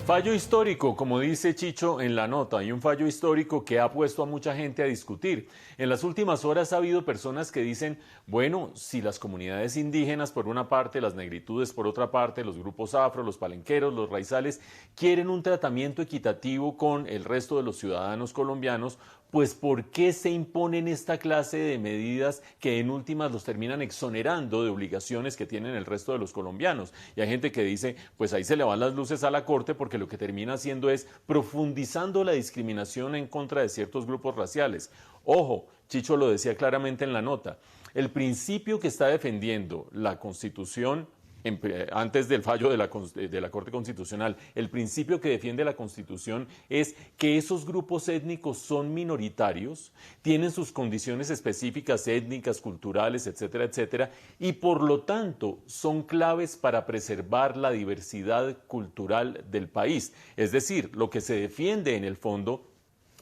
Fallo histórico, como dice Chicho en la nota, hay un fallo histórico que ha puesto a mucha gente a discutir. En las últimas horas ha habido personas que dicen, bueno, si las comunidades indígenas por una parte, las negritudes por otra parte, los grupos afro, los palenqueros, los raizales, quieren un tratamiento equitativo con el resto de los ciudadanos colombianos, pues ¿por qué se imponen esta clase de medidas que en últimas los terminan exonerando de obligaciones que tienen el resto de los colombianos? Y hay gente que dice, pues ahí se le van las luces a la corte porque lo que termina haciendo es profundizando la discriminación en contra de ciertos grupos raciales. Ojo, Chicho lo decía claramente en la nota, el principio que está defendiendo la Constitución antes del fallo de la Corte Constitucional, el principio que defiende la Constitución es que esos grupos étnicos son minoritarios, tienen sus condiciones específicas étnicas, culturales, etcétera, etcétera, y por lo tanto son claves para preservar la diversidad cultural del país. Es decir, lo que se defiende en el fondo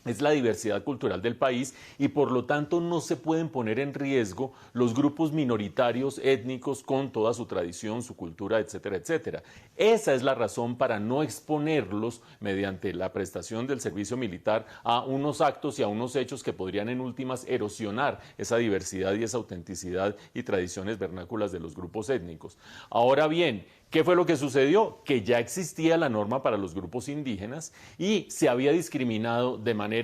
es la diversidad cultural del país y por lo tanto no se pueden poner en riesgo los grupos minoritarios étnicos con toda su tradición, su cultura, etcétera, etcétera. Esa es la razón para no exponerlos mediante la prestación del servicio militar a unos actos y a unos hechos que podrían en últimas erosionar esa diversidad y esa autenticidad y tradiciones vernáculas de los grupos étnicos. Ahora bien, ¿qué fue lo que sucedió? Que ya existía la norma para los grupos indígenas y se había discriminado de manera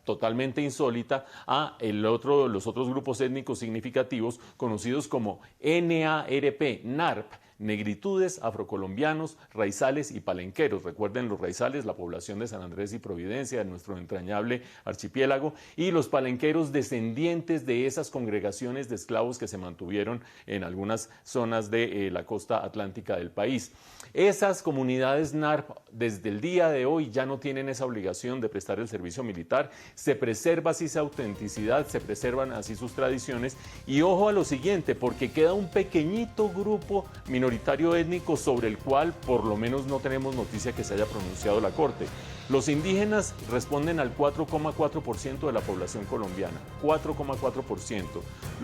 totalmente insólita a los otros grupos étnicos significativos conocidos como NARP, negritudes, afrocolombianos, raizales y palenqueros. Recuerden los raizales, la población de San Andrés y Providencia, de nuestro entrañable archipiélago, y los palenqueros descendientes de esas congregaciones de esclavos que se mantuvieron en algunas zonas de la costa atlántica del país. Esas comunidades NARP desde el día de hoy ya no tienen esa obligación de prestar el servicio militar, se preserva así su autenticidad, se preservan así sus tradiciones y ojo a lo siguiente, porque queda un pequeñito grupo minoritario étnico sobre el cual por lo menos no tenemos noticia que se haya pronunciado la Corte. Los indígenas responden al 4,4% de la población colombiana, 4,4%.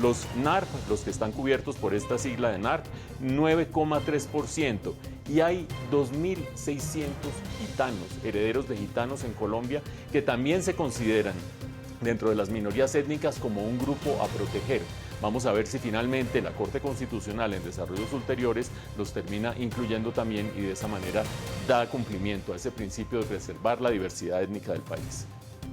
Los NARP, los que están cubiertos por esta sigla de NARP, 9,3%. Y hay 2.600 gitanos, herederos de gitanos en Colombia, que también se consideran dentro de las minorías étnicas como un grupo a proteger. Vamos a ver si finalmente la Corte Constitucional en desarrollos ulteriores los termina incluyendo también y de esa manera da cumplimiento a ese principio de preservar la diversidad étnica del país.